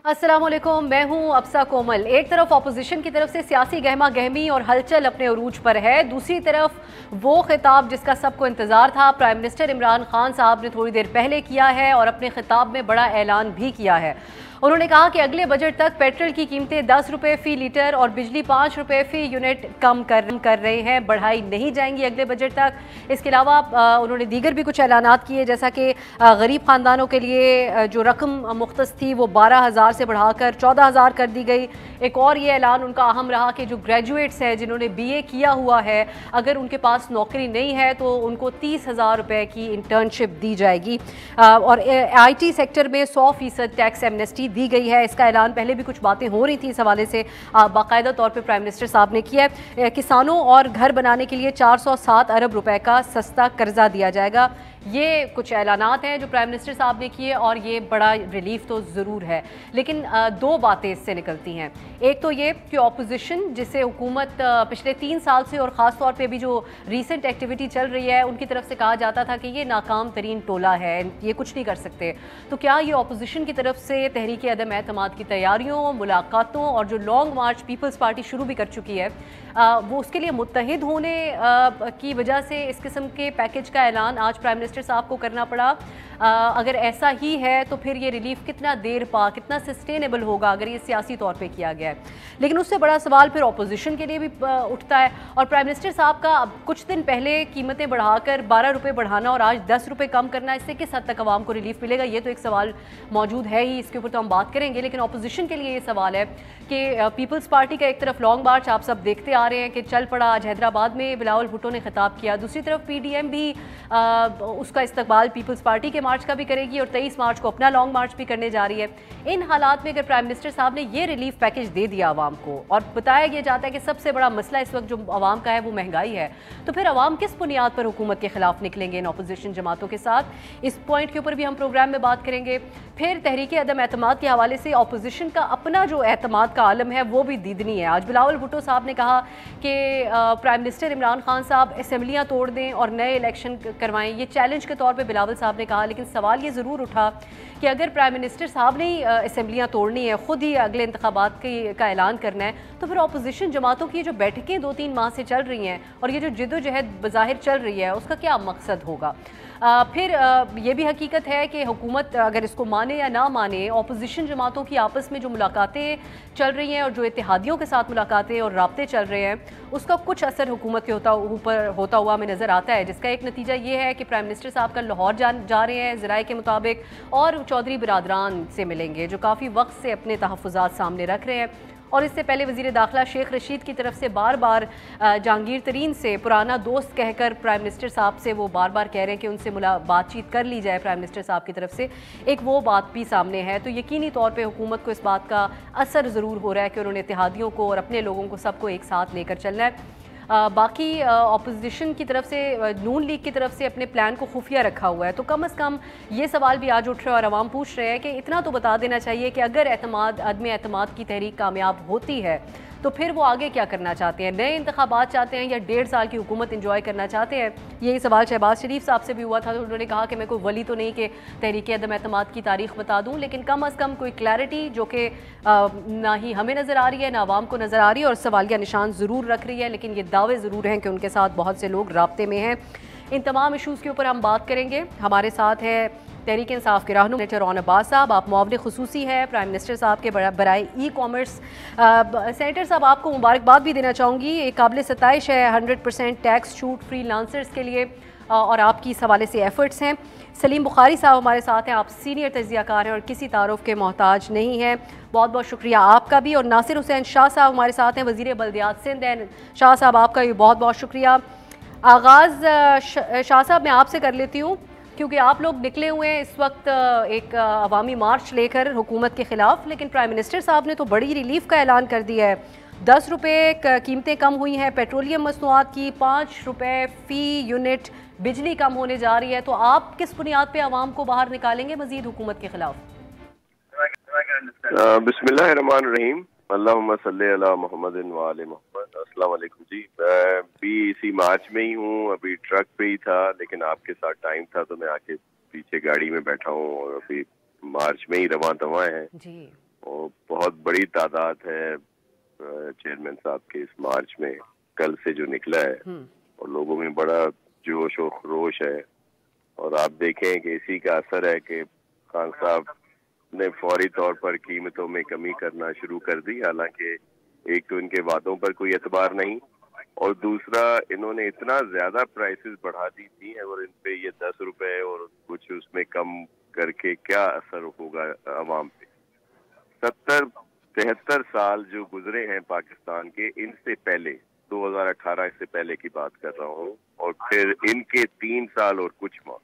अस्सलाम वालेकुम, मैं हूं अफसा कोमल। एक तरफ अपोजिशन की तरफ से सियासी गहमा गहमी और हलचल अपने अरूज पर है, दूसरी तरफ वो खिताब जिसका सबको इंतजार था प्राइम मिनिस्टर इमरान खान साहब ने थोड़ी देर पहले किया है और अपने खिताब में बड़ा ऐलान भी किया है। उन्होंने कहा कि अगले बजट तक पेट्रोल की कीमतें 10 रुपये फी लीटर और बिजली 5 रुपये फी यूनिट कम कर रहे हैं, बढ़ाई नहीं जाएंगी अगले बजट तक। इसके अलावा उन्होंने दीगर भी कुछ ऐलानात किए, जैसा कि गरीब खानदानों के लिए जो रकम मुख्तस थी वो 12,000 से बढ़ाकर 14,000 कर दी गई। एक और ये ऐलान उनका अहम रहा कि जो ग्रेजुएट्स हैं जिन्होंने BA किया हुआ है, अगर उनके पास नौकरी नहीं है तो उनको 30,000 रुपये की इंटर्नशिप दी जाएगी। और IT सेक्टर में 100% टैक्स एमनेस्टी दी गई है। इसका ऐलान पहले भी कुछ बातें हो रही थी, इस हवाले से बाकायदा तौर पर प्राइम मिनिस्टर साहब ने किया है। किसानों और घर बनाने के लिए 407 अरब रुपए का सस्ता कर्जा दिया जाएगा। ये कुछ ऐलानात हैं जो प्राइम मिनिस्टर साहब ने किए और ये बड़ा रिलीफ तो ज़रूर है, लेकिन दो बातें इससे निकलती हैं। एक तो ये कि ऑपोजिशन जिसे हुकूमत पिछले 3 साल से और ख़ास तौर पे भी जो रीसेंट एक्टिविटी चल रही है उनकी तरफ से कहा जाता था कि ये नाकाम तरीन टोला है, ये कुछ नहीं कर सकते। तो क्या ये ऑपोजिशन की तरफ से तहरीक अदम एतमाद की तैयारियों, मुलाकातों और जो लॉन्ग मार्च पीपल्स पार्टी शुरू भी कर चुकी है वो उसके लिए मुत्तहिद होने की वजह से इस किस्म के पैकेज का ऐलान आज प्राइम मिनिस्टर साहब को करना पड़ा? अगर ऐसा ही है तो फिर ये रिलीफ कितना कितना सस्टेनेबल होगा अगर ये सियासी तौर पे किया गया है? लेकिन उससे बड़ा सवाल फिर ऑपोजिशन के लिए भी उठता है। और प्राइम मिनिस्टर साहब का अब कुछ दिन पहले कीमतें बढ़ाकर 12 रुपये बढ़ाना और आज 10 रुपये कम करना, इससे किस हद तक आवाम को रिलीफ मिलेगा, ये तो एक सवाल मौजूद है ही, इसके ऊपर तो हम बात करेंगे। लेकिन ऑपोजिशन के लिए ये सवाल है कि पीपल्स पार्टी का एक तरफ लॉन्ग मार्च आप सब देखते आ रहे हैं कि चल पड़ा, आज हैदराबाद में बिलावल भुट्टो ने खिताब किया, दूसरी तरफ PDM भी उसका इस्तकबाल पीपल्स पार्टी के मार्च का भी करेगी और 23 मार्च को अपना लॉन्ग मार्च भी करने जा रही है। इन हालात में अगर प्राइम मिनिस्टर साहब ने ये रिलीफ पैकेज दे दिया आवाम को और बताया यह जाता है कि सबसे बड़ा मसला इस वक्त जो आवाम का है वो महंगाई है, तो फिर आवाम किस बुनियाद पर हुकूमत के खिलाफ निकलेंगे इन अपोजिशन जमातों के साथ? इस पॉइंट के ऊपर भी हम प्रोग्राम में बात करेंगे। फिर तहरीक अदम एतमाद के हवाले से अपोजिशन का अपना जो एतमाद का आलम है वो भी दीदनी है। आज बिलावल भुट्टो साहब ने कहा कि प्राइम मिनिस्टर इमरान खान साहब असेंबलियाँ तोड़ दें और नए इलेक्शन करवाएं, ये चैलेंज के तौर पे बिलावल साहब ने कहा। लेकिन सवाल ये ज़रूर उठा कि अगर प्राइम मिनिस्टर साहब ने ही असेंबलियाँ तोड़नी है, ख़ुद ही अगले इंतखाबात का ऐलान करना है, तो फिर अपोजिशन जमातों की जो बैठकें 2-3 माह से चल रही हैं और ये जो जिद्दोजहद बज़ाहिर चल रही है उसका क्या मकसद होगा? फिर ये भी हकीकत है कि हुकूमत अगर इसको माने या ना माने, अपोजिशन जमातों की आपस में जो मुलाकातें चल रही हैं और जो इत्तेहादियों के साथ मुलाकातें और राब्ते चल रहे हैं उसका कुछ असर हुकूमत के ऊपर होता हुआ हमें नज़र आता है, जिसका एक नतीजा ये है कि प्राइम मिनिस्टर साहब कल लाहौर जा रहे हैं ज़राए के मुताबिक और चौधरी बिरादरान से मिलेंगे जो काफ़ी वक्त से अपने तहफ़्फ़ुज़ात सामने रख रहे हैं। और इससे पहले वज़ीर दाखिला शेख रशीद की तरफ से बार बार जहांगीर तरीन से पुराना दोस्त कहकर प्राइम मिनिस्टर साहब से वो बार बार कह रहे हैं कि उनसे बातचीत कर ली जाए प्राइम मिनिस्टर साहब की तरफ से, एक वो बात भी सामने है। तो यकीनी तौर पे हुकूमत को इस बात का असर ज़रूर हो रहा है कि उन्होंने इत्तेहादियों को और अपने लोगों को सबको एक साथ लेकर चलना है। बाकी अपोजिशन की तरफ से नून लीग की तरफ से अपने प्लान को खुफिया रखा हुआ है, तो कम से कम ये सवाल भी आज उठ रहा है और आवाम पूछ रहे हैं कि इतना तो बता देना चाहिए कि अगर अदम एतमाद की तहरीक कामयाब होती है तो फिर वो आगे क्या करना चाहते हैं? नए इंतखाबात चाहते हैं या 1.5 साल की हुकूमत इंजॉय करना चाहते हैं? यही सवाल शहबाज शरीफ साहब से भी हुआ था, तो उन्होंने कहा कि मैं कोई वली तो नहीं कि तहरीक अदम एतमाद की तारीख बता दूं, लेकिन कम अज़ कम कोई क्लैरिटी जो कि ना ही हमें नज़र आ रही है ना आवाम को नज़र आ रही है और सवालिया निशान ज़रूर रख रही है, लेकिन ये दावे ज़रूर हैं कि उनके साथ बहुत से लोग राब्ते में हैं। इन तमाम इशूज़ के ऊपर हम बात करेंगे। हमारे साथ है तहरीक इंसाफ के रहनुमा सेनेटर रौन अब्बास साहब, आप मुआविन खुसूसी हैं प्राइम मिनिस्टर साहब के बराए ई-कॉमर्स। सेनेटर साहब, आपको मुबारकबाद भी देना चाहूँगी, एक काबिल सताइश है 100% टैक्स छूट फ्री लांसर्स के लिए और आपकी इस हवाले से एफर्ट्स हैं। सलीम बुखारी साहब हमारे साथ हैं, आप सीनियर तज्ज़ियाकार हैं और किसी तारुफ के मोहताज नहीं हैं, बहुत बहुत शुक्रिया आपका भी। और नासिर हुसैन शाह साहब हमारे साथ हैं, वज़ीर बल्दियात सिंध हैं। शाह साहब आपका भी बहुत बहुत शुक्रिया। आगाज़ शाह साहब मैं आपसे कर लेती हूँ क्योंकि आप लोग निकले हुए हैं इस वक्त एक अवामी मार्च लेकर हुकूमत के ख़िलाफ़, लेकिन प्राइम मिनिस्टर साहब ने तो बड़ी रिलीफ का ऐलान कर दिया है। 10 रुपये कीमतें कम हुई हैं पेट्रोलियम मसनूआत की, 5 रुपये फ़ी यूनिट बिजली कम होने जा रही है, तो आप किस बुनियाद पे आवाम को बाहर निकालेंगे मज़ीद हुकूमत के ख़िलाफ़? बिस्मिल्लाहिर्रहमानिर्रहीम, अल्लाहुम्मा सल्ली अला मुहम्मदिन व आले मुहम्मद। अस्सलाम वालेकुम जी, मैं भी इसी मार्च में ही हूँ, अभी ट्रक पे ही था लेकिन आपके साथ टाइम था तो मैं आके पीछे गाड़ी में बैठा हूँ और अभी मार्च में ही रवां दवा है जी। और बहुत बड़ी तादाद है चेयरमैन साहब के इस मार्च में कल से जो निकला है, और लोगों में बड़ा जोश और खरोश है। और आप देखें कि इसी का असर है कि खान साहब ने फौरी तौर पर कीमतों में कमी करना शुरू कर दी। हालांकि एक तो इनके वादों पर कोई एतबार नहीं, और दूसरा इन्होंने इतना ज्यादा प्राइसेस बढ़ा दी थी, और इन पे ये 10 रुपए और कुछ उसमें कम करके क्या असर होगा आवाम पे। 70-73 साल जो गुजरे हैं पाकिस्तान के, इनसे पहले 2018 से पहले की बात कर रहा हूँ, और फिर इनके 3 साल और कुछ माह,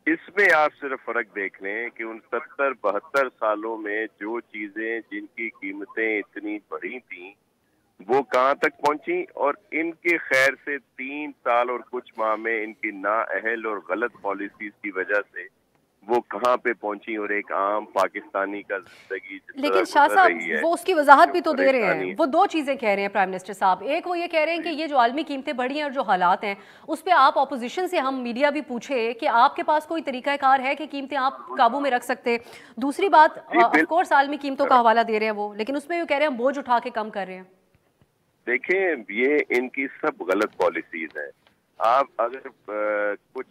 इसमें आप सिर्फ फर्क देख लें कि उन 70-72 सालों में जो चीजें जिनकी कीमतें इतनी बढ़ी थी वो कहाँ तक पहुंची, और इनके खैर से 3 साल और कुछ माह में इनकी नाअहल और गलत पॉलिसीज की वजह से वो कहाँ पे पहुंची, और एक आम पाकिस्तानी का जिंदगी। लेकिन शाह साहब वो उसकी वजाहत भी तो दे रहे हैं। वो दो चीजें कह रहे हैं प्राइम मिनिस्टर साहब। एक वो ये कह रहे हैं कि ये जो आलमी कीमतें बढ़ी हैं और जो हालात हैं उस पर आप ऑपोजिशन से, हम मीडिया भी पूछे कि आपके पास कोई तरीकाकार है कि कीमतें आप काबू में रख सकते। दूसरी बात, ऑफ कोर्स आलमी कीमतों का हवाला दे रहे हैं वो, लेकिन उसमें भी कह रहे हैं बोझ उठा के कम कर रहे हैं। देखें, ये इनकी सब गलत पॉलिसीज हैं। आप अगर कुछ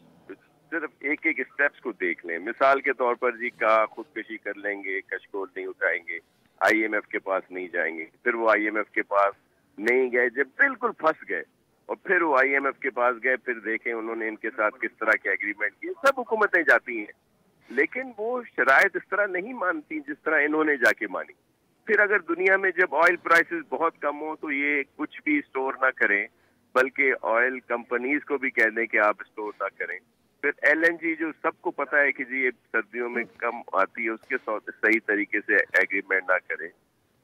सिर्फ एक एक स्टेप्स को देख लें, मिसाल के तौर पर जी का खुदकशी कर लेंगे, कशकोल नहीं उठाएंगे, आईएमएफ के पास नहीं जाएंगे, फिर वो आईएमएफ के पास नहीं गए, जब बिल्कुल फंस गए और फिर वो आईएमएफ के पास गए, फिर देखें उन्होंने इनके साथ किस तरह के एग्रीमेंट किए। सब हुकूमतें जाती हैं, लेकिन वो शराइत इस तरह नहीं मानती जिस तरह इन्होंने जाके मानी। फिर अगर दुनिया में जब ऑयल प्राइसेस बहुत कम हो तो ये कुछ भी स्टोर ना करें, बल्कि ऑयल कंपनीज को भी कह दें कि आप स्टोर ना करें। फिर एलएनजी जो सबको पता है कि जी ये सर्दियों में कम आती है, उसके सही तरीके से एग्रीमेंट ना करें।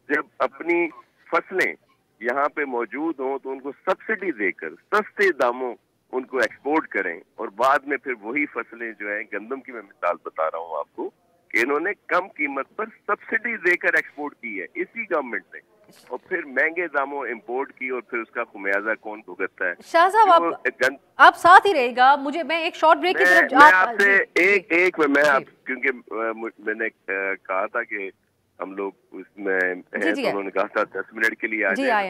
जब अपनी फसलें यहाँ पे मौजूद हों तो उनको सब्सिडी देकर सस्ते दामों उनको एक्सपोर्ट करें, और बाद में फिर वही फसलें जो है, गंदम की मैं मिसाल बता रहा हूँ आपको कि इन्होंने कम कीमत पर सब्सिडी देकर एक्सपोर्ट की है इसी गवर्नमेंट ने, और फिर महंगे दामों इंपोर्ट की, और फिर उसका खुमयाजा कौन भुगतता है। शाह साहब आप साथ ही रहेगा, मैं एक शॉर्ट ब्रेक की तरफ मैं आपसे क्योंकि मैंने कहा था कि हम लोग उसमें हैं, तो उन्होंने कहा था 10 मिनट के लिए आ जाए।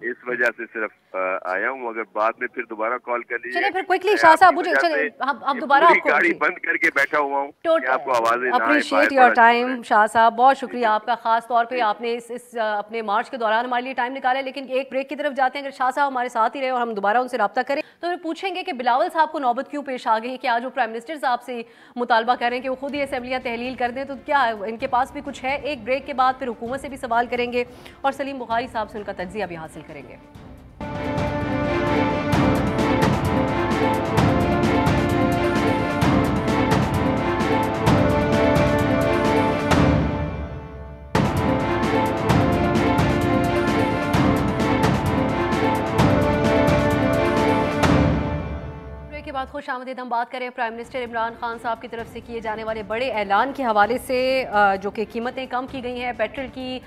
इस वजह से सिर्फ आया हूँ, अगर बाद में फिर दोबारा कॉल कर लीजिए। चलिए फिर क्विकली शाह साहब, मुझे चलिए हम दोबारा आपको गाड़ी बंद करके बैठा हुआ हूँ, आपको आवाजें अप्रिशिएट योर टाइम। शाह साहब बहुत शुक्रिया आपका, खास तौर पे आपने इस अपने मार्च के दौरान हमारे लिए टाइम निकाला। लेकिन एक ब्रेक की तरफ जाते हैं। अगर शाह साहब हमारे साथ ही रहे और हम दोबारा उनसे रब्ता करें तो फिर पूछेंगे कि बिलावल साहब को नौबत क्यों पेश आ गई कि आज वो प्राइम मिनिस्टर साहब से मुतालबा कर रहे हैं कि वो खुद ही असेंबलियाँ तहलील कर दें, तो क्या इनके पास भी कुछ है। एक ब्रेक के बाद फिर हुकूमत से भी सवाल करेंगे और सलीम बुखारी साहब से उनका तज्जिया भी हासिल करेंगे। के बाद खुश आमदीद हम बात करें प्राइम मिनिस्टर इमरान खान साहब की तरफ से किए जाने वाले बड़े ऐलान के हवाले से, जो कि कीमतें कम की गई हैं। पेट्रोल की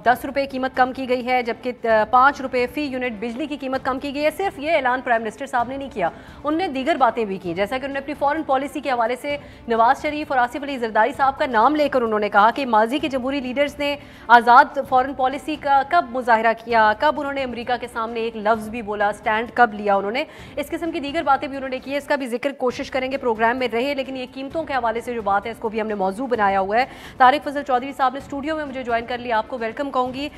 10 रुपये कीमत कम की गई है, जबकि 5 रुपये फ़ी यूनिट बिजली की कीमत कम की गई है। सिर्फ ये ऐलान प्राइम मिनिस्टर साहब ने नहीं किया, उन्होंने दीगर बातें भी की, जैसा कि उन्होंने अपनी फॉरेन पॉलिसी के हवाले से नवाज शरीफ और आसिफ अली जरदारी साहब का नाम लेकर उन्होंने कहा कि माजी के जमहूरी लीडर्स ने आज़ाद फॉरेन पॉलिसी का कब मुजाहरा किया, कब उन्होंने अमेरिका के सामने एक लफ्ज़ भी बोला, स्टैंड कब लिया उन्होंने। इस किस्म की दीगर बातें भी उन्होंने की है, इसका भी जिक्र कोशिश करेंगे प्रोग्राम में रहे। लेकिन ये कीमतों के हवाले से जो बात है इसको भी हमने मौजू बनाया हुआ है। तारिक फजल चौधरी साहब ने स्टूडियो में मुझे ज्वाइन कर लिया, आपको वेलकम कहूँगी।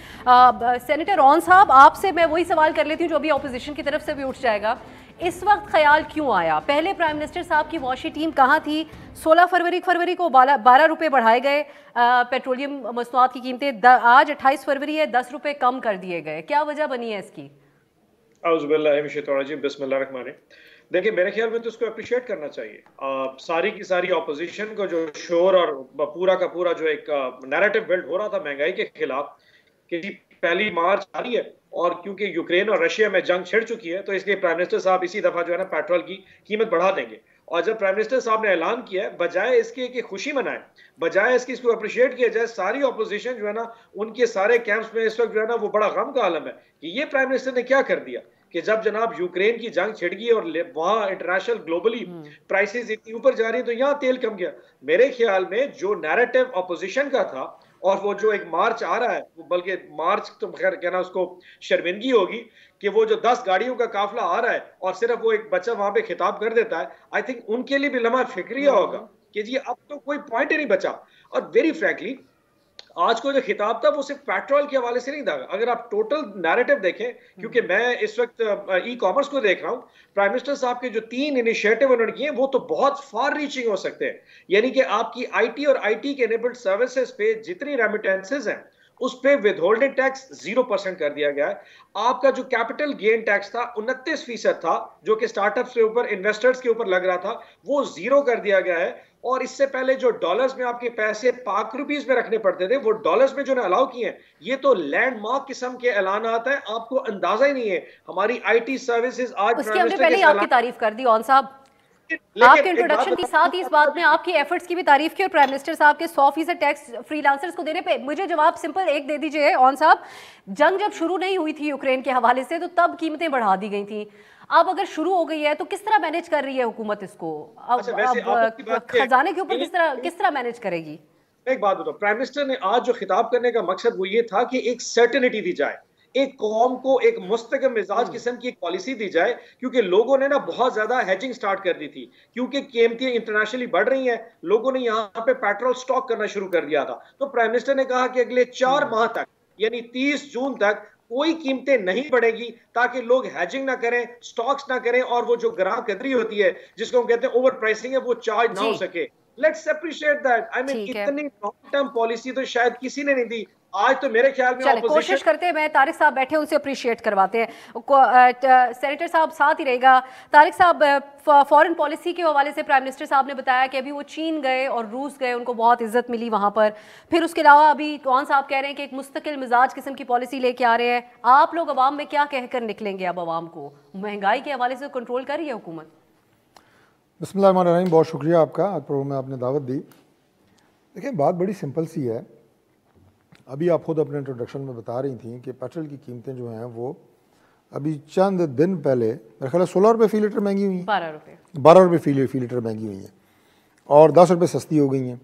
सेनेटर ऑन साहब, आपसे मैं वही सवाल कर लेती हूँ जो अभी ऑपोजिशन की तरफ से भी उठ जाएगा। इस वक्त ख्याल क्यों आया, पहले प्राइम मिनिस्टर साहब की वॉशी टीम कहाँ थी? 16 फरवरी को 12 रुपये बढ़ाए गए पेट्रोलियम मसनूआत की कीमतें, आज 28 फरवरी है, 10 रुपये कम कर दिए गए, क्या वजह बनी है इसकी? देखिए, मेरे ख्याल में तो उसको अप्रिशिएट करना चाहिए। सारी की सारी ऑपोजिशन को जो शोर और पूरा का पूरा जो एक नैरेटिव बिल्ड हो रहा था महंगाई के खिलाफ कि पहली मार्च आ रही है, और क्योंकि यूक्रेन और रशिया में जंग छिड़ चुकी है तो इसलिए प्राइम मिनिस्टर साहब इसी दफा जो है ना पेट्रोल की कीमत बढ़ा देंगे। और जब प्राइम मिनिस्टर साहब ने ऐलान किया है, बजाय इसके कि खुशी मनाए, बजाय इसकी इसको अप्रिशिएट किया जाए, सारी ऑपोजिशन जो है ना उनके सारे कैंप्स में इस वक्त जो है ना वो बड़ा गम का आलम है कि ये प्राइम मिनिस्टर ने क्या कर दिया कि जब जनाब यूक्रेन की जंग छिड़ गई और वहां इंटरनेशनल ग्लोबली प्राइसेस इतनी ऊपर जा रही है तो यहाँ तेल कम गया। मेरे ख्याल में जो नैरेटिव ऑपोजिशन का था और वो जो एक मार्च आ रहा है, बल्कि मार्च तो खैर कहना उसको शर्मिंदगी होगी कि वो जो 10 गाड़ियों का काफिला आ रहा है और सिर्फ वो एक बच्चा वहां पे खिताब कर देता है, आई थिंक उनके लिए भी लम्हा फिक्रिया होगा कि जी अब तो कोई पॉइंट ही नहीं बचा। और वेरी फ्रैंकली आज को जो खिताब था वो सिर्फ पेट्रोल के हवाले से नहीं था। अगर आप टोटल नैरेटिव देखें, क्योंकि मैं इस वक्त ई कॉमर्स को देख रहा हूं, प्राइम मिनिस्टर साहब के जो 3 इनिशिएटिव उन्होंने किए वो तो बहुत फार रीचिंग हो सकते हैं। यानी कि आपकी आईटी और आईटी के एनेबल्ड सर्विसेज पे जितनी रेमिटेंसेज हैं उस पे विदहोल्डिंग टैक्स 0% कर दिया गया है। आपका जो कैपिटल गेन टैक्स था 29% था, जो कि स्टार्टअप्स के ऊपर, इन्वेस्टर्स के ऊपर लग रहा था, वो 0 कर दिया गया है। और इससे पहले जो डॉलर्स में आपके पैसे पाक रुपीस में रखने पड़ते थे, वो डॉलर्स में जो ने अलाउ किए हैं, ये तो लैंडमार्क किस्म के ऐलान आता है, आपको अंदाजा ही नहीं है। हमारी आईटी सर्विसेज आज उसके हमने पहले ही आपकी तारीफ कर दी ऑन साहब, आपके इंट्रोडक्शन के साथ ही इस बात में आपकी एफर्ट्स की भी तारीफ की और प्राइम मिनिस्टर साहब के 100% टैक्स फ्रीलांसर्स को देने पे। मुझे जवाब सिंपल एक दे दीजिए ऑन साहब, जंग जब शुरू नहीं हुई थी यूक्रेन के हवाले से तो तब कीमतें बढ़ा दी गई थी, अब अगर शुरू हो गई है तो किस तरह मैनेज कर रही है हुकूमत इसको? अब खजाने के ऊपर किस तरह मैनेज करेगी? एक बात बताओ, प्राइम मिनिस्टर ने आज जो खिताब करने का मकसद वो ये था कि एक सर्टेनिटी दी जाए, एक कौम को एक मुस्तकिल मिजाज किस्म की एक पॉलिसी दी जाए, क्योंकि लोगों ने ना बहुत ज्यादा हेजिंग स्टार्ट कर दी थी, क्योंकि कीमतें इंटरनेशनली बढ़ रही हैं, लोगों ने यहाँ पे पेट्रोल स्टॉक करना शुरू कर दिया था। तो प्राइम मिनिस्टर ने कहा कि अगले 4 माह तक, यानी 30 जून तक कोई कीमतें नहीं बढ़ेगी, ताकि लोग हेजिंग ना करें, स्टॉक्स ना करें, और वो जो ग्राह कदरी होती है जिसको हम कहते हैं ओवर प्राइसिंग है, वो चार्ज ना हो सके। Let's appreciate that. I mean इतनी लॉन्ग टर्म पॉलिसी तो शायद किसी ने नहीं दी। आज तो मेरे ख्याल में कोशिश करते हैं, मैं तारिक साहब बैठे उनसे अप्रिशिएट करवाते हैं। सेनेटर साहब साथ ही रहेगा। तारिक साहब, फॉरेन पॉलिसी के हवाले से प्राइम मिनिस्टर साहब ने बताया कि अभी वो चीन गए और रूस गए, उनको बहुत इज्जत मिली वहां पर। फिर उसके अलावा अभी कौन साहब कह रहे हैं कि एक मुस्तकिल मिजाज किस्म की पॉलिसी लेके आ रहे हैं। आप लोग अवाम में क्या कहकर निकलेंगे? अब अवाम को महंगाई के हवाले से कंट्रोल कर रही है हुकूमत? बिस्मिल्लाहिर्रहमानिर्रहीम, बहुत शुक्रिया आपका, आज प्रोग्राम में आपने दावत दी। देखिए, बात बड़ी सिंपल सी है। अभी आप खुद अपने इंट्रोडक्शन में बता रही थी कि पेट्रोल की कीमतें जो हैं वो अभी चंद दिन पहले मेरे ख्याल 16 रुपये फ़ी लीटर महंगी हुई हैं, 12 रुपये फ़ी लीटर महंगी हुई हैं और 10 रुपये सस्ती हो गई हैं।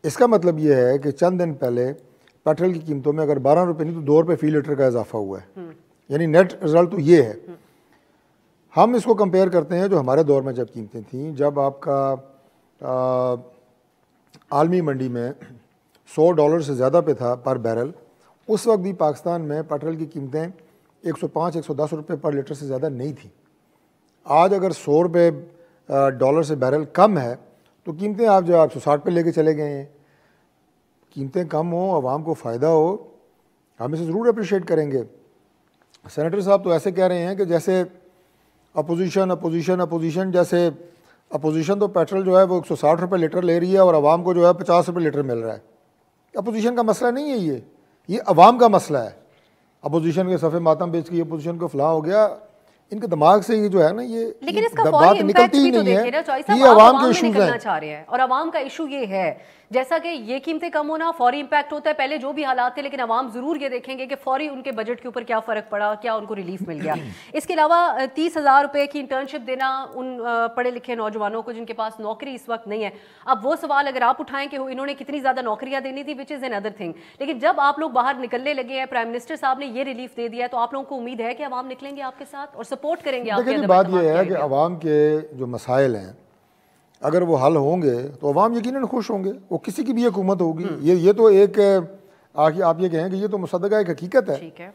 इसका मतलब ये है कि चंद दिन पहले पेट्रोल की कीमतों में अगर 12 रुपये नहीं तो 2 रुपये फ़ी लीटर का इजाफा हुआ है। यानी नेट रिजल्ट तो ये है। हम इसको कंपेयर करते हैं जो हमारे दौर में जब कीमतें थीं, जब आपका आलमी मंडी में $100 से ज़्यादा पे था पर बैरल, उस वक्त भी पाकिस्तान में पेट्रोल की कीमतें 105-110 रुपये पर लीटर से ज़्यादा नहीं थी। आज अगर $100 से बैरल कम है तो कीमतें आप 160 पे लेके चले गए हैं। कीमतें कम हो, आवाम को फ़ायदा हो, हम इसे ज़रूर अप्रिशिएट करेंगे। सेनेटर साहब तो ऐसे कह रहे हैं कि जैसे अपोजिशन, जैसे अपोजिशन तो पेट्रोल जो है वो 160 रुपये लीटर ले रही है और आवाम को जो है 50 रुपये लीटर मिल रहा है। अपोजिशन का मसला नहीं है ये अवाम का मसला है। अपोजिशन के सफ़े मातम बेच के अपोजिशन को फलां हो गया, इनके दिमाग से ये जो है ना, ये लेकिन इसका बात निकलती ही नहीं है। ये अवाम के इशूज़ हैं और अवाम का इशू ये है, जैसा कि ये कीमतें कम होना फौरी इम्पैक्ट होता है। पहले जो भी हालात थे, लेकिन अवाम जरूर ये देखेंगे कि फौरी उनके बजट के ऊपर क्या फ़र्क पड़ा, क्या उनको रिलीफ मिल गया। इसके अलावा 30,000 रुपये की इंटर्नशिप देना उन पढ़े लिखे नौजवानों को जिनके पास नौकरी इस वक्त नहीं है। अब वो सवाल अगर आप उठाएं कि इन्होंने कितनी ज़्यादा नौकरियां देनी थी, which is an other thing, लेकिन जब आप लोग बाहर निकलने लगे हैं, प्राइम मिनिस्टर साहब ने ये रिलीफ दे दिया, तो आप लोगों को उम्मीद है कि अवाम निकलेंगे आपके साथ और सपोर्ट करेंगे आपके। बात यह है कि अवाम के जो मसाइल हैं अगर वो हल होंगे तो अवाम यकीनन खुश होंगे। वो किसी की भी हुकूमत होगी, ये तो एक आप ये कहें कि ये तो मुसद्दक़ा एक हकीकत है।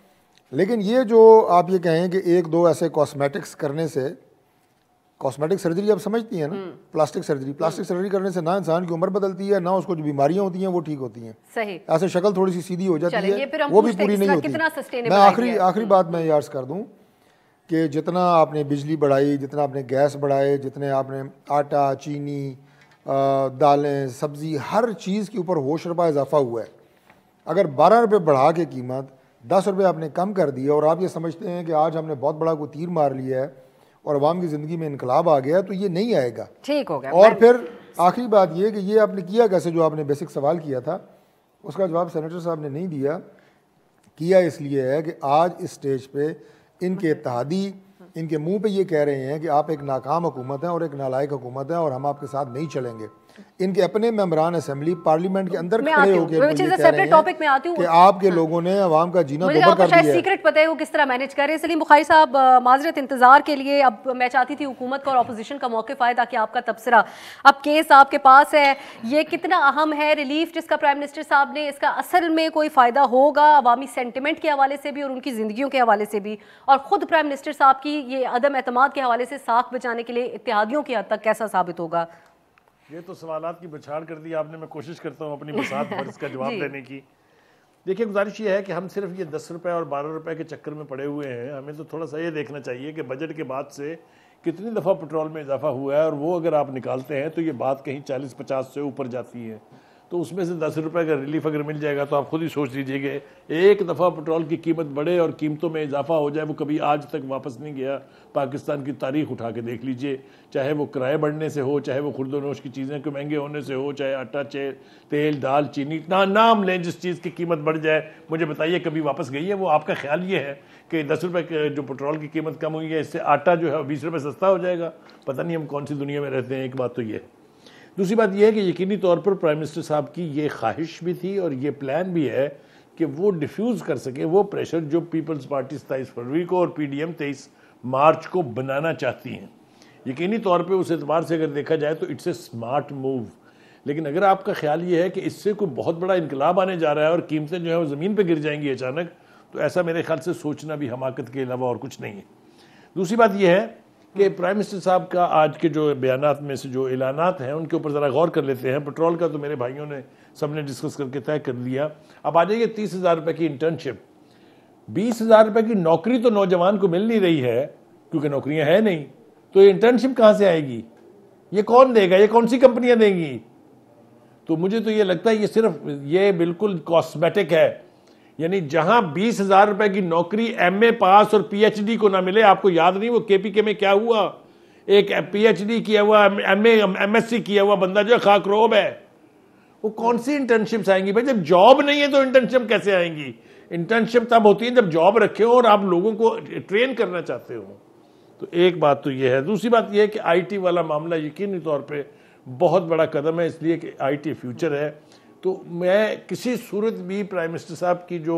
लेकिन ये जो आप ये कहें कि एक दो ऐसे कॉस्मेटिक्स करने से, कॉस्मेटिक सर्जरी आप समझती हैं ना, प्लास्टिक सर्जरी करने से ना इंसान की उम्र बदलती है, ना उसको जो बीमारियां होती हैं वो ठीक होती हैं। सही, ऐसे शक्ल थोड़ी सी सीधी हो जाती है, वो भी पूरी नहीं होती। मैं आखिरी बात मैं अर्ज़ कर दूँ कि जितना आपने बिजली बढ़ाई, जितना आपने गैस बढ़ाए, जितने आपने आटा, चीनी, दालें, सब्ज़ी, हर चीज़ के ऊपर होश रुपया इजाफा हुआ है। अगर 12 रुपये बढ़ा के कीमत 10 रुपये आपने कम कर दिया और आप ये समझते हैं कि आज हमने बहुत बड़ा कोई तीर मार लिया है और अवाम की ज़िंदगी में इनकलाब आ गया, तो ये नहीं आएगा। ठीक हो गया। और फिर आखिरी बात ये कि ये आपने किया कैसे, जो आपने बेसिक सवाल किया था उसका जवाब सेनेटर साहब ने नहीं दिया। किया इसलिए है कि आज इस स्टेज पे इनके इत्तेहादी इनके मुंह पे ये कह रहे हैं कि आप एक नाकाम हुकूमत हैं और एक नालायक हुकूमत है और हम आपके साथ नहीं चलेंगे। इनके अपने मेंबरान असेंबली पार्लियामेंट के अंदर मैं खड़े आती होकर हूँ, which is a separate topic में आती हूँ कि आपके लोगों ने अवाम का जीना मुझे दोबर आपको कर शायद दिया है। सीक्रेट पता है वो किस तरह मैनेज कर रहे हैं। सलीम बुखारी साहब, माजरत इंतजार के लिए, अब मैं चाहती थी हुकूमत का और अपोजिशन का मौक़िफ़ आए ताकि आपका तबसरा, अब केस आपके पास है, ये कितना अहम है, रिलीफ जिसका प्राइम मिनिस्टर साहब ने, इसका असल में कोई फ़ायदा होगा अवामी सेंटिमेंट के हवाले से भी और उनकी ज़िंदगियों के हवाले से भी, और ख़ुद प्राइम मिनिस्टर साहब की ये अदम एतमाद के हवाले से साख बचाने के लिए इत्तेहादियों की हद तक कैसा साबित होगा? ये तो सवालात की बछाड़ कर दी आपने। मैं कोशिश करता हूँ अपनी बसात पर इसका जवाब देने की। देखिए, गुजारिश ये है कि हम सिर्फ ये 10 रुपए और 12 रुपए के चक्कर में पड़े हुए हैं। हमें तो थोड़ा सा ये देखना चाहिए कि बजट के बाद से कितनी दफ़ा पेट्रोल में इजाफा हुआ है, और वो अगर आप निकालते हैं तो ये बात कहीं 40-50 से ऊपर जाती है। तो उसमें से 10 रुपए का रिलीफ अगर मिल जाएगा तो आप खुद ही सोच लीजिए कि एक दफ़ा पेट्रोल की कीमत बढ़े और कीमतों में इजाफा हो जाए, वो कभी आज तक वापस नहीं गया। पाकिस्तान की तारीख उठा के देख लीजिए, चाहे वो किराए बढ़ने से हो, चाहे वो खुर्दोनोश की चीज़ें के महंगे होने से हो, चाहे आटा, तेल, दाल, चीनी, नाम लें, जिस चीज़ की कीमत बढ़ जाए, मुझे बताइए कभी वापस गई है वो? आपका ख्याल ये है कि 10 रुपये जो पेट्रोल की कीमत कम हुई है, इससे आटा जो है 20 रुपये सस्ता हो जाएगा? पता नहीं हम कौन सी दुनिया में रहते हैं। एक बात तो ये है। दूसरी बात यह है कि यकीनी तौर पर प्राइम मिनिस्टर साहब की ये ख्वाहिश भी थी और ये प्लान भी है कि वो डिफ्यूज़ कर सके वो प्रेशर जो पीपल्स पार्टी 27 फरवरी को और पीडीएम 23 मार्च को बनाना चाहती हैं। यकीनी तौर पे उस एतबार से अगर देखा जाए तो इट्स ए स्मार्ट मूव। लेकिन अगर आपका ख्याल ये है कि इससे कोई बहुत बड़ा इनकलाब आने जा रहा है और कीमतें जो है वो ज़मीन पर गिर जाएंगी अचानक, तो ऐसा मेरे ख्याल से सोचना भी हमाकत के अलावा और कुछ नहीं है। दूसरी बात यह है कि प्राइम मिनिस्टर साहब का आज के जो बयानात में से जो ऐलानात हैं उनके ऊपर ज़रा गौर कर लेते हैं। पेट्रोल का तो मेरे भाइयों ने सबने डिस्कस करके तय कर लिया। अब आ जाइए 30,000 रुपये की इंटर्नशिप। 20,000 रुपये की नौकरी तो नौजवान को मिल नहीं रही है क्योंकि नौकरियां है नहीं, तो ये इंटर्नशिप कहाँ से आएगी? ये कौन देगा? ये कौन सी कंपनियां देंगी? तो मुझे तो ये लगता है ये सिर्फ ये बिल्कुल कॉस्मेटिक है। यानी जहां 20,000 रुपए की नौकरी एमए पास और पीएचडी को ना मिले, आपको याद नहीं वो केपीके में क्या हुआ? एक पीएचडी किया हुआ, एमएससी किया हुआ बंदा जो खाकरोब है, वो कौन सी इंटर्नशिप्स आएंगी भाई? जब जॉब नहीं है तो इंटर्नशिप कैसे आएंगी? इंटर्नशिप तब होती है जब जॉब रखे हो और आप लोगों को ट्रेन करना चाहते हो। तो एक बात तो ये है। दूसरी बात ये है कि आईटी वाला मामला यकीनी तौर पे बहुत बड़ा कदम है, इसलिए कि आईटी फ्यूचर है। तो मैं किसी सूरत भी प्राइम मिनिस्टर साहब की जो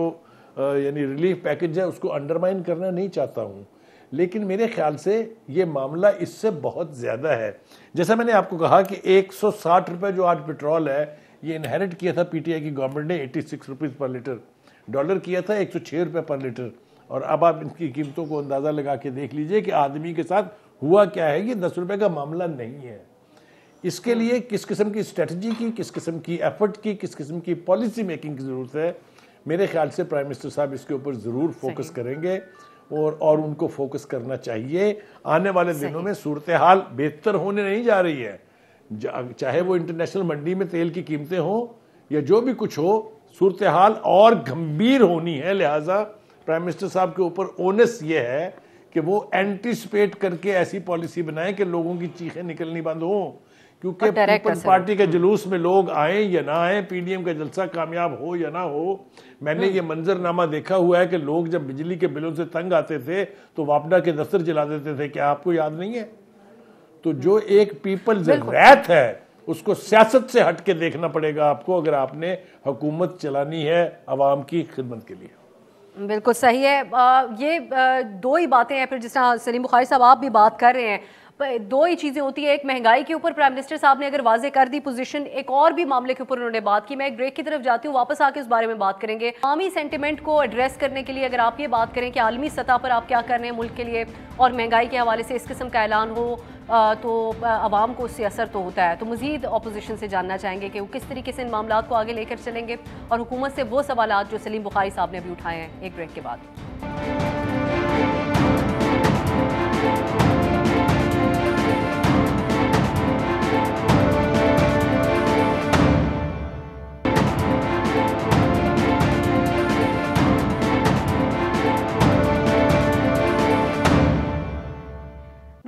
यानी रिलीफ पैकेज है उसको अंडरमाइन करना नहीं चाहता हूँ, लेकिन मेरे ख्याल से ये मामला इससे बहुत ज़्यादा है। जैसा मैंने आपको कहा कि 160 रुपये जो आज पेट्रोल है ये इनहेरिट किया था पीटीआई की गवर्नमेंट ने 86 रुपीज़ पर लीटर, डॉलर किया था 106 रुपये पर लीटर, और अब आप इनकी कीमतों को अंदाज़ा लगा के देख लीजिए कि आदमी के साथ हुआ क्या है। ये 10 रुपये का मामला नहीं है। इसके लिए किस किस्म की स्ट्रेटजी की, किस किस्म की एफर्ट की, किस किस्म की पॉलिसी मेकिंग की ज़रूरत है। मेरे ख्याल से प्राइम मिनिस्टर साहब इसके ऊपर ज़रूर फोकस करेंगे और उनको फोकस करना चाहिए। आने वाले दिनों में सूरत हाल बेहतर होने नहीं जा रही है, चाहे वो इंटरनेशनल मंडी में तेल की कीमतें हों या जो भी कुछ हो, सूरत हाल और गंभीर होनी है। लिहाजा प्राइम मिनिस्टर साहब के ऊपर ओनस ये है कि वो एंटिसिपेट करके ऐसी पॉलिसी बनाएं कि लोगों की चीखें निकलनी बंद हों, क्योंकि पीपल्स पार्टी के जुलूस में लोग आए या ना आए, पीडीएम का जलसा कामयाब हो या ना हो, मैंने ये मंजरनामा देखा हुआ है कि लोग जब बिजली के बिलों से तंग आते थे तो वापडा के दफ्तर जला देते थे। क्या आपको याद नहीं है? तो जो एक पीपल्स रैथ है उसको सियासत से हट के देखना पड़ेगा आपको, अगर आपने हुकूमत चलानी है अवाम की खिदमत के लिए। बिल्कुल सही है। ये दो ही बातें हैं। फिर जिस तरह सलीम बुखारी साहब आप भी बात कर रहे हैं, दो ही चीज़ें होती है। एक, महंगाई के ऊपर प्राइम मिनिस्टर साहब ने अगर वाजे कर दी पोजीशन, एक और भी मामले के ऊपर उन्होंने बात की। मैं एक ब्रेक की तरफ जाती हूँ, वापस आके इस बारे में बात करेंगे। आवामी सेंटिमेंट को एड्रेस करने के लिए अगर आप ये बात करें कि आलमी सतह पर आप क्या कर रहे हैं मुल्क के लिए, और महंगाई के हवाले से इस किस्म का ऐलान हो तो आवाम को उससे असर तो होता है। तो मज़ीद अपोजिशन से जानना चाहेंगे कि वो किस तरीके से इन मामलों को आगे लेकर चलेंगे, और हुकूमत से वो सवाल जो सलीम बुखारी साहब ने अभी उठाए हैं। एक ब्रेक के बाद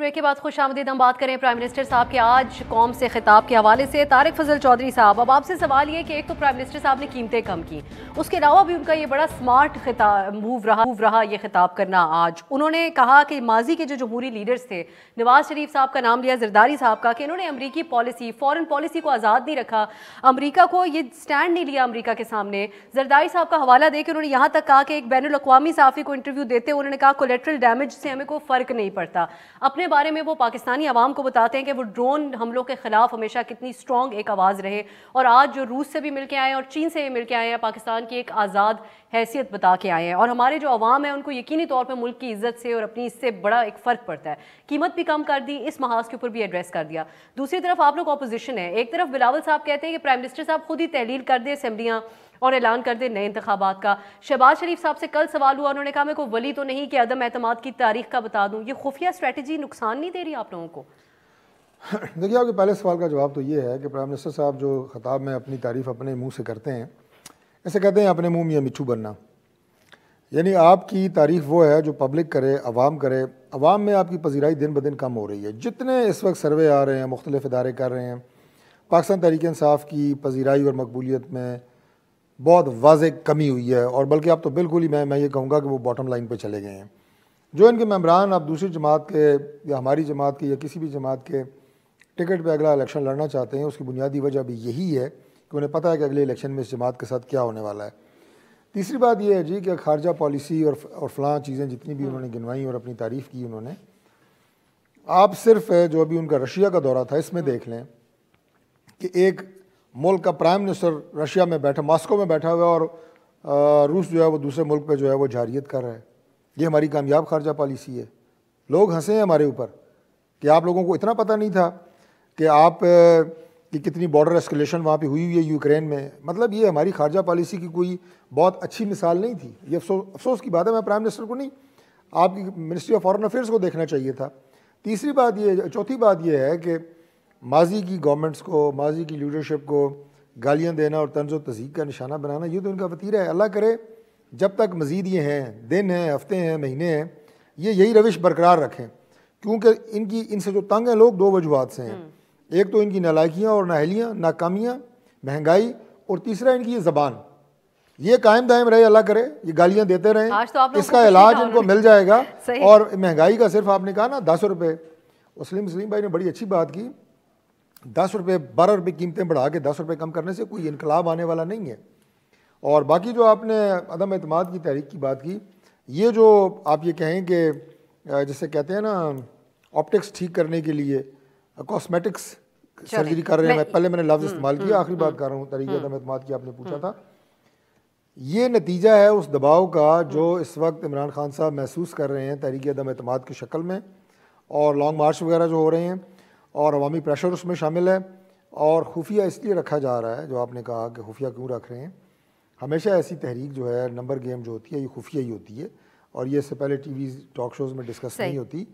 ब्रेक के बाद खुशामदीद। हम बात करें प्राइम मिनिस्टर साहब के आज कौम से खिताब के हवाले से। तारिक फजल चौधरी साहब, अब आपसे सवाल ये कि एक तो प्राइम मिनिस्टर साहब ने कीमतें कम की, उसके अलावा भी उनका ये बड़ा स्मार्ट मूव रहा ये खिताब करना। आज उन्होंने कहा कि माजी के जो जमहूरी लीडर्स थे, नवाज शरीफ साहब का नाम लिया, जरदारी साहब का, कि इन्होंने अमरीकी पॉलिसी, फॉरेन पॉलिसी को आज़ाद नहीं रखा, अमरीका को ये स्टैंड नहीं लिया अमरीका के सामने। जरदारी साहब का हवाला देकर उन्होंने यहाँ तक कहा कि एक बैनुल अक़वामी सहाफ़ी को इंटरव्यू देते हुए उन्होंने कहा कोलेट्रल डैमेज से हमें कोई फ़र्क नहीं पड़ता। अपने बारे में वो पाकिस्तानी अवाम को बताते हैं कि वो ड्रोन हमलों के खिलाफ हमेशा कितनी स्ट्रॉन्ग एक आवाज़ रहे, और आज जो रूस से भी मिल के आए हैं और चीन से भी मिल के आए हैं, पाकिस्तान की एक आज़ाद हैसियत बता के आए हैं। और हमारे जो अवाम है उनको यकीनी तौर पर मुल्क की इज्जत से और अपनी इससे बड़ा एक फ़र्क पड़ता है। कीमत भी कम कर दी, इस महाज के ऊपर भी एड्रेस कर दिया। दूसरी तरफ आप लोग अपोजिशन है, एक तरफ बिलावल साहब कहते हैं कि प्राइम मिनिस्टर साहब खुद ही तहलील कर दे असेंबलियाँ और ऐलान कर दे नए इंतखाबात का। शहबाज शरीफ साहब से कल सवाल हुआ, उन्होंने कहा मैं कोई वली तो नहीं कि अदम एतमाद की तारीख का बता दूं। ये खुफिया स्ट्रेटजी नुकसान नहीं दे रही आप लोगों को? देखिए, आपके पहले सवाल का जवाब तो ये है कि प्राइम मिनिस्टर साहब जो खिताब में अपनी तारीफ़ अपने मुंह से करते हैं, ऐसे कहते हैं अपने मुंह में मिट्ठू बनना, यानी आपकी तारीफ़ वो है जो पब्लिक करे, अवाम करे। अवाम में आपकी पजीराई दिन ब दिन कम हो रही है। जितने इस वक्त सर्वे आ रहे हैं, मुख्तलिफ इदारे कर रहे हैं, पाकिस्तान तहरीक इंसाफ की पजीराई और मकबूलियत में बहुत वाज़ेह कमी हुई है, और बल्कि अब तो बिल्कुल ही मैं ये कहूँगा कि वो बॉटम लाइन पे चले गए हैं। जो इनके मेंबरान अब दूसरी जमात के या हमारी जमात के या किसी भी जमात के टिकट पे अगला इलेक्शन लड़ना चाहते हैं, उसकी बुनियादी वजह भी यही है कि उन्हें पता है कि अगले इलेक्शन में इस जमात के साथ क्या होने वाला है। तीसरी बात यह है जी कि खारजा पॉलिसी और फलां चीज़ें जितनी भी उन्होंने गिनवाई और अपनी तारीफ़ की उन्होंने, आप सिर्फ जो अभी उनका रशिया का दौरा था इसमें देख लें कि एक मुल्क का प्राइम मिनिस्टर रशिया में बैठा, मॉस्को में बैठा हुआ है, और रूस जो है वो दूसरे मुल्क पे जो है वो जारियत कर रहा है। ये हमारी कामयाब खारजा पॉलिसी है। लोग हंसे हैं हमारे ऊपर कि आप लोगों को इतना पता नहीं था कि आप कि कितनी बॉर्डर एस्केलेशन वहाँ पे हुई है यूक्रेन में। मतलब ये हमारी खारजा पॉलिसी की कोई बहुत अच्छी मिसाल नहीं थी। ये अफसोस की बात है। मैं प्राइम मिनिस्टर को नहीं, आपकी मिनिस्ट्री ऑफ फॉरेन अफेयर्स को देखना चाहिए था। तीसरी बात ये, चौथी बात ये है कि माजी की गवर्नमेंट्स को, माजी की लीडरशिप को गालियाँ देना और तंज़ व तज़ीक का निशाना बनाना, ये तो इनका वतीरा है। अल्लाह करे जब तक मज़ीद ये हैं, दिन हैं, हफ्ते हैं, महीने हैं, ये यही रविश बरकरार रखें, क्योंकि इनसे जो तंग हैं लोग दो वजूहात से हैं। एक तो इनकी नालायकियाँ और नाहलियाँ, नाकामियाँ, महंगाई, और तीसरा इनकी ये ज़बान, ये कायम दायम रहे। अल्लाह करे ये गालियाँ देते रहें, इसका इलाज इनको मिल जाएगा। और महंगाई का सिर्फ आपने कहा ना 10 रुपये, सलीम भाई ने बड़ी अच्छी बात की, 10 रुपये 12 रुपये कीमतें बढ़ा के 10 रुपये कम करने से कोई इनकलाब आने वाला नहीं है। और बाकी जो आपने अदम एतमाद की तहरीक की बात की, ये जो आप ये कहें कि जैसे कहते हैं ना ऑप्टिक्स ठीक करने के लिए कॉस्मेटिक्स सर्जरी कर रहे हैं, पहले मैंने लफ्ज़ इस्तेमाल किया, आखिरी बात कर रहा हूँ तहरीक अदम एतमाद की आपने पूछा था। ये नतीजा है उस दबाव का जो इस वक्त इमरान खान साहब महसूस कर रहे हैं तहरीक अदम एतमाद की शक्ल में, और लॉन्ग मार्च वगैरह जो हो रहे हैं, और अवामी प्रेशर उसमें शामिल है। और खुफिया इसलिए रखा जा रहा है, जो आपने कहा कि खुफिया क्यों रख रहे हैं। हमेशा ऐसी तहरीक जो है, नंबर गेम जो होती है, ये खुफिया ही होती है, और ये इससे पहले टीवी टॉक शोज़ में डिस्कस नहीं होती,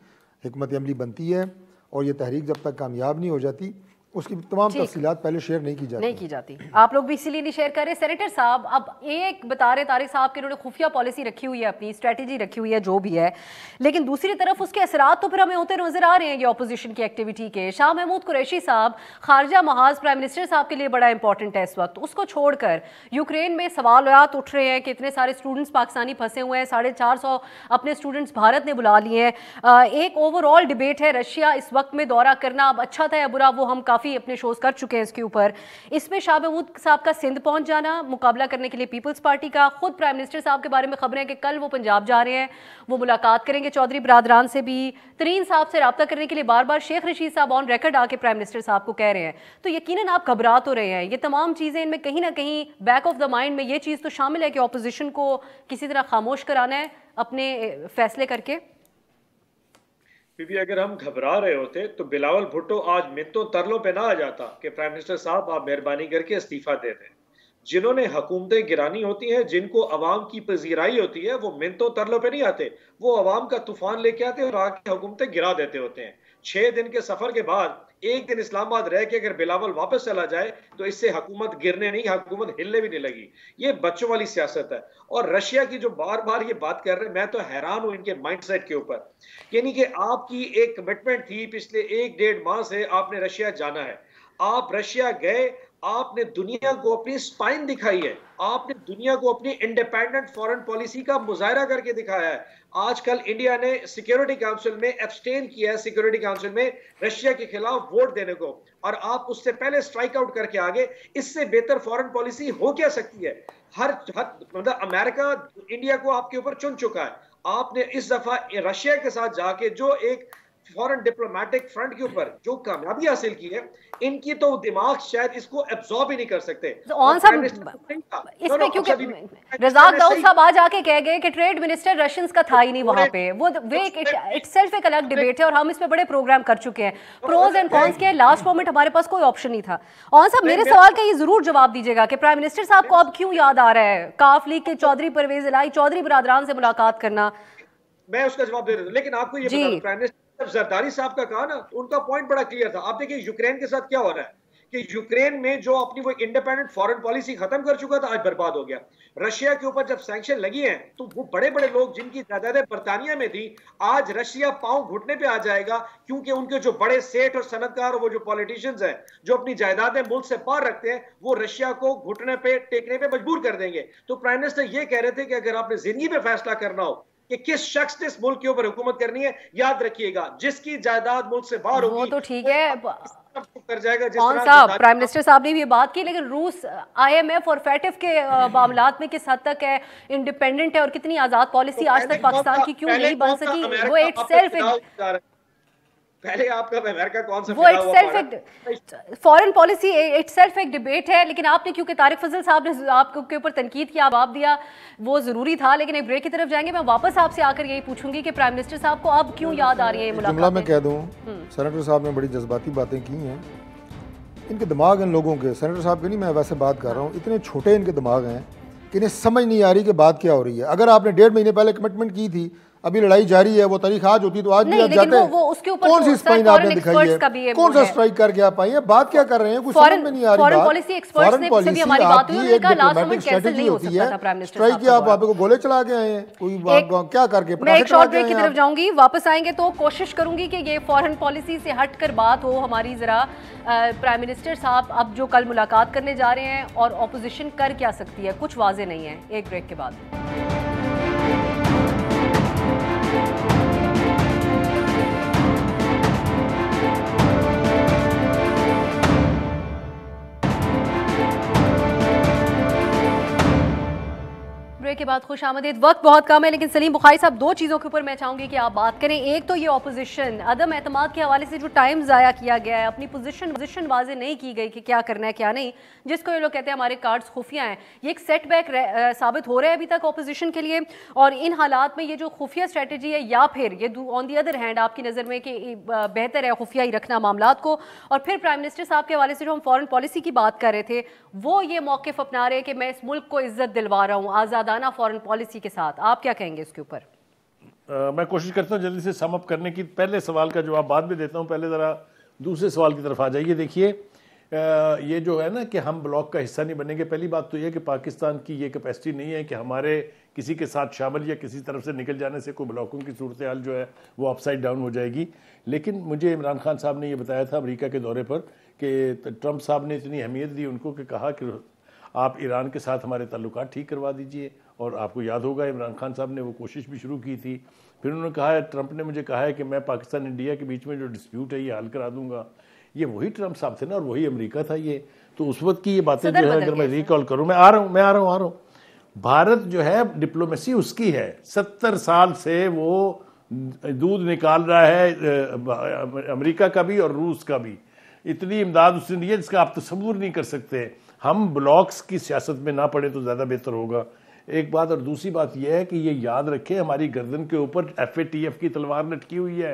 हिकमत अमली बनती है, और ये तहरीक जब तक कामयाब नहीं हो जाती उसकी तमाम तफसीलात पहले शेयर नहीं की जाती। आप लोग भी इसीलिए नहीं शेयर कर रहे। सेनेटर साहब अब एक बता रहे तारिक साहब कि उन्होंने खुफिया पॉलिसी रखी हुई है, अपनी स्ट्रेटजी रखी हुई है, जो भी है, लेकिन दूसरी तरफ उसके असरात तो फिर हमें होते नजर आ रहे हैं ये ऑपोजिशन की एक्टिविटी के। शाह महमूद कुरैशी साहब, खारजा महाज प्राइम मिनिस्टर साहब के लिए बड़ा इंपॉर्टेंट है इस वक्त, उसको छोड़कर यूक्रेन में सवालात उठ रहे हैं कि इतने सारे स्टूडेंट्स पाकिस्तानी फंसे हुए हैं, 450 अपने स्टूडेंट्स भारत ने बुला लिए हैं। एक ओवरऑल डिबेट है रशिया इस वक्त में दौरा करना, अब अच्छा था या बुरा वो हम काफ़ी अपने शोज कर चुके हैं इसके ऊपर। इसमें शाह महमूद साहब का सिंध पहुंच जाना, मुकाबला करने के लिए पीपल्स पार्टी का, खुद प्राइम मिनिस्टर साहब के बारे में खबरें हैं कि कल वो पंजाब जा रहे हैं, वो मुलाकात करेंगे चौधरी बरादरान से भी, तरीन साहब से रब्ता करने के लिए बार बार शेख रशीद साहब ऑन रिकॉर्ड आके प्राइम मिनिस्टर साहब को कह रहे हैं। तो यकीनन आप घबरा तो रहे हैं। ये तमाम चीज़ें, इनमें कहीं ना कहीं बैक ऑफ द माइंड में ये चीज़ तो शामिल है कि ऑपोजिशन को किसी तरह खामोश कराना है अपने फैसले करके। बीबी, अगर हम घबरा रहे होते तो बिलावल भुट्टो आज मिन्नतों तरलों पे ना आ जाता कि प्राइम मिनिस्टर साहब आप मेहरबानी करके इस्तीफा दे दें। जिन्होंने हुकूमतें गिरानी होती हैं, जिनको अवाम की पजीराई होती है, वो मिन्नतों तरलों पे नहीं आते, वो अवाम का तूफान लेके आते और आके हुकूमतें गिरा देते होते हैं। 6 दिन के सफर के बाद एक दिन इस्लामाबाद रह के अगर बिलावल वापस चला जाए तो इससे हुकूमत गिरने नहीं, हुकूमत हिलने भी नहीं लगी। ये बच्चों वाली सियासत है। और रशिया की जो बार बार ये बात कर रहे हैं, मैं तो हैरान हूं इनके माइंडसेट के ऊपर। यानी कि आपकी एक कमिटमेंट थी पिछले 1-1.5 माह से, आपने रशिया जाना है, आप रशिया गए, आपने दुनिया को अपनी स्पाइन दिखाई है, आपने दुनिया को अपनी इंडिपेंडेंट फॉरेन पॉलिसी का मुजाहरा करके दिखाया है। आजकल इंडिया ने सिक्योरिटी काउंसिल में एब्सटेन किया है, सिक्योरिटी काउंसिल में रशिया के खिलाफ वोट देने को, और आप उससे पहले स्ट्राइक आउट करके आगे। इससे बेहतर फॉरेन पॉलिसी हो क्या सकती है? हर मतलब अमेरिका इंडिया को आपके ऊपर चुन चुका है। आपने इस दफा रशिया के साथ जाके जो एक फॉरेन डिप्लोमेटिक फ्रंट के ऊपर जो कामयाबी हासिल की है, इनकी तो दिमाग शायद इसको एब्जॉर्ब ही नहीं कर सकते। इसमें क्योंकि रज़ाक दाऊद साहब आज आके कह गए कि ट्रेड मिनिस्टर रशियंस का था ही नहीं वहां पे, वो इटसेल्फ एक अलग डिबेट है और हम इस पे बड़े प्रोग्राम कर चुके हैं, प्रोज एंड कॉन्स के। लास्ट मोमेंट हमारे पास कोई ऑप्शन नहीं था। और साहब मेरे सवाल का ये जरूर जवाब दीजिएगा कि प्राइम मिनिस्टर साहब को अब क्यों याद आ रहा है काफ लीग के चौधरी परवेज इलाही चौधरी बिरादरान से मुलाकात करना? मैं उसका जवाब दे रहा हूं, लेकिन आपको ये बता, प्राइम मिनिस्टर जरदारी साहब का कहा ना, उनका पॉइंट बड़ा क्लियर था। आप देखिए यूक्रेन के साथ क्या हो रहा है कि यूक्रेन में जो अपनी वो इंडिपेंडेंट फॉरेन पॉलिसी खत्म कर चुका था, आज बर्बाद हो गया। रशिया के ऊपर जब सैंक्शन लगी हैं तो वो बड़े बड़े लोग जिनकी जायदादें बर्तानिया में थी, आज रशिया पांव घुटने पे आ जाएगा, क्योंकि उनके जो बड़े सेठ और सनतकार और वो जो पॉलिटिशियंस हैं जो अपनी जायदादें मुल्क से पार रखते हैं, वो रशिया को घुटने पे टेकने पे मजबूर कर देंगे। तो प्राइम मिनिस्टर ये कह रहे थे कि अगर आपने जिंदगी में फैसला करना हो कि किस शख्स ने इस मुल्क के ऊपर हुकूमत करनी है, याद रखिएगा जिसकी जायदाद मुल्क से बाहर होगी वो तो ठीक है कर जाएगा। कौन साहब प्राइम मिनिस्टर साहब ने भी ये बात की, लेकिन रूस IMF और फैटिफ के मामलात में किस हद तक है इंडिपेंडेंट है और कितनी आजाद पॉलिसी आज तक पाकिस्तान की क्यों नहीं बन सकी? वो इटसेल्फ पहले आपका अमेरिका कौन सा वो इटसेल्फ फॉरेन पॉलिसी इटसेल्फ एक डिबेट है, लेकिन आपने क्योंकि तारिक फजल साहब ने आपके ऊपर तनकीद किया, जवाब दिया, वो जरूरी था। लेकिन एक ब्रेक की तरफ जाएंगे, मैं वापस आपसे आकर यही पूछूंगी कि प्राइम मिनिस्टर साहब को अब क्यों याद आ रही है ये मुलाकात? जुमला मैं कह दूं, सेनेटर साहब ने बड़ी जज्बाती बातें की हैं। इनके दिमाग इन लोगों के, सेनेटर साहब की नहीं, मैं वैसे बात कर रहा हूँ, इतने छोटे इनके दिमाग हैं कि इन्हें समझ नहीं आ रही कि बात क्या हो रही है। अगर आपने 1.5 महीने पहले कमिटमेंट की थी, अभी लड़ाई जारी है, वो तारीख आज होती तो आज भी आप जाते। कौन सी स्पाइन आपने दिखाई है? कौन सा स्ट्राइक करके आप आई है? बात क्या कर रहे हैं? कुछ समझ में नहीं आ रही। फॉरेन पॉलिसी आपकी एक डिप्लोमेटिक स्ट्रेटजी होती है। स्ट्राइक किया, आप वहां पे गोले चला के आए हैं, कोई क्या करके? मैं एक शॉर्ट ब्रेक की तरफ जाऊंगी, वापस आएंगे तो कोशिश करूंगी कि ये फॉरेन पॉलिसी से हटकर बात हो हमारी जरा। प्राइम मिनिस्टर साहब अब जो कल मुलाकात करने जा रहे हैं और ऑपोजिशन कर क्या सकती है, कुछ वाजे नहीं है। एक ब्रेक के बाद के बाद खुश आमदीद। वक्त बहुत कम है, लेकिन सलीम बुखारी साहब, दो चीज़ों के ऊपर मैं चाहूंगी कि आप बात करें। एक तो ये ऑपोजिशन अदम एतमाद के हवाले से जो टाइम ज़ाया किया गया है, अपनी पोजीशन वाजे नहीं की गई कि क्या करना है क्या नहीं, जिसको ये लोग कहते हैं हमारे कार्ड्स खुफिया हैं, ये एक सेटबैक साबित हो रहा है अभी तक ऑपोजिशन के लिए। और इन हालात में ये जो खुफिया स्ट्रेटजी है, या फिर ये ऑन दी अदर हैंड आपकी नज़र में कि बेहतर है खुफिया ही रखना मामलात को। और फिर प्राइम मिनिस्टर साहब के हवाले से जो हम फॉरेन पॉलिसी की बात कर रहे थे, वो ये मौक़िफ़ अपना रहे कि मैं इस मुल्क को इज्जत दिलवा रहा हूँ आज़ादाना फॉरेन पॉलिसी के साथ। आप क्या कहेंगे इसके ऊपर? मैं कोशिश करता हूँ जल्दी से सम अप करने की। पहले सवाल का जवाब बाद में देता हूँ, पहले ज़रा दूसरे सवाल की तरफ आ जाइए। देखिए, ये जो है ना कि हम ब्लॉक का हिस्सा नहीं बनेंगे, पहली बात तो ये कि पाकिस्तान की ये कैपेसिटी नहीं है कि हमारे किसी के साथ शामिल या किसी तरफ से निकल जाने से कोई ब्लॉकों की सूरत हाल जो है वो अपसाइड डाउन हो जाएगी। लेकिन मुझे इमरान खान साहब ने ये बताया था अमेरिका के दौरे पर कि ट्रंप साहब ने इतनी अहमियत दी उनको कि कहा कि आप ईरान के साथ हमारे ताल्लुकात ठीक करवा दीजिए। और आपको याद होगा इमरान खान साहब ने वो कोशिश भी शुरू की थी। फिर उन्होंने कहा है, ट्रंप ने मुझे कहा है कि मैं पाकिस्तान इंडिया के बीच में जो डिस्प्यूट है ये हल करा दूंगा। ये वही ट्रंप साहब थे ना, और वही अमेरिका था ये। तो उस वक्त की ये बातें जो है, अगर मैं रिकॉल करूँ, मैं आ रहा हूँ, भारत जो है डिप्लोमेसी उसकी है। 70 साल से वो दूध निकाल रहा है, अमेरिका का भी और रूस का भी। इतनी इमदाद उसने दी है जिसका आप तसव्वुर नहीं कर सकते। हम ब्लॉक्स की सियासत में ना पड़े तो ज़्यादा बेहतर होगा, एक बात। और दूसरी बात यह है कि ये याद रखें, हमारी गर्दन के ऊपर FATF की तलवार लटकी हुई है।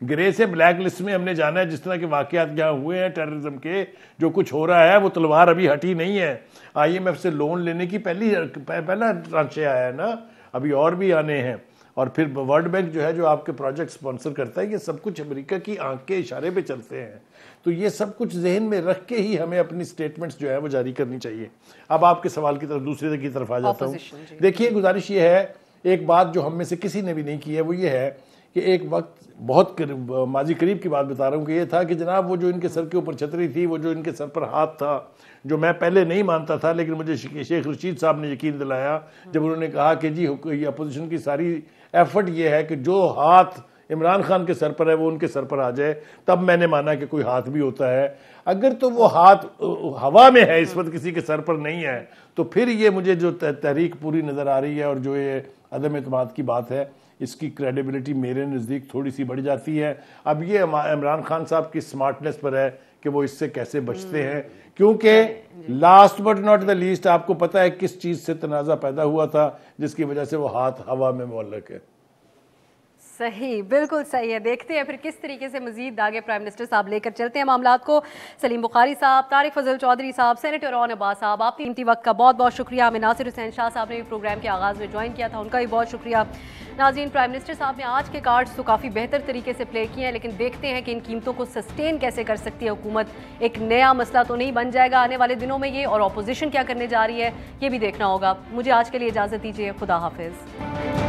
ग्रे से ब्लैक लिस्ट में हमने जाना है। जिस तरह के वाकयात यहाँ हुए हैं टेररिज्म के, जो कुछ हो रहा है, वो तलवार अभी हटी नहीं है। IMF से लोन लेने की पहला ट्रांचे आया है ना, अभी और भी आने हैं। और फिर वर्ल्ड बैंक जो है जो आपके प्रोजेक्ट स्पॉन्सर करता है, ये सब कुछ अमेरिका की आंख के इशारे पे चलते हैं। तो ये सब कुछ जहन में रख के ही हमें अपनी स्टेटमेंट्स जो है वो जारी करनी चाहिए। अब आपके सवाल की तरफ दूसरे की तरफ आ जाता हूँ। देखिए गुजारिश ये है, एक बात जो हम में से किसी ने भी नहीं की है वो ये है कि एक वक्त बहुत माजी करीब की बात बता रहा हूँ कि ये था कि जनाब वो जो इनके सर के ऊपर छतरी थी, वो जो इनके सर पर हाथ था, जो मैं पहले नहीं मानता था, लेकिन मुझे शेख रशीद साहब ने यकीन दिलाया जब उन्होंने कहा कि जी ये अपोजिशन की सारी एफर्ट ये है कि जो हाथ इमरान खान के सर पर है वो उनके सर पर आ जाए, तब मैंने माना कि कोई हाथ भी होता है। अगर तो वो हाथ हवा में है, इस वक्त किसी के सर पर नहीं है, तो फिर ये मुझे जो तहरीक पूरी नज़र आ रही है और जो ये अदम एतमाद की बात है, इसकी क्रेडिबिलिटी मेरे नज़दीक थोड़ी सी बढ़ जाती है। अब ये इमरान खान साहब की स्मार्टनेस पर है कि वो इससे कैसे बचते हैं, क्योंकि last but not the least आपको पता है किस चीज़ से तनाज़ा पैदा हुआ था जिसकी वजह से वो हाथ हवा में मुअल्लक है। सही, बिल्कुल सही है। देखते हैं फिर किस तरीके से मजीद आगे प्राइम मिनिस्टर साहब लेकर चलते हैं मामलात को। सलीम बुखारी साहब, तारिक फजल चौधरी साहब, सेनेटर रौन अब्बास साहब, आपके कीमती वक्त का बहुत बहुत शुक्रिया। हमें नासिर हुसैन शाह साहब ने भी प्रोग्राम के आगाज़ में ज्वाइन किया था, उनका भी बहुत शुक्रिया। नाज़रीन, प्राइम मिनिस्टर साहब ने आज के कार्ड्स तो काफ़ी बेहतर तरीके से प्ले किए हैं, लेकिन देखते हैं कि इन कीमतों को सस्टेन कैसे कर सकती है हुकूमत। एक नया मसला तो नहीं बन जाएगा आने वाले दिनों में ये, और अपोजिशन क्या करने जा रही है ये भी देखना होगा। मुझे आज के लिए इजाज़त दीजिए, खुदा हाफिज़।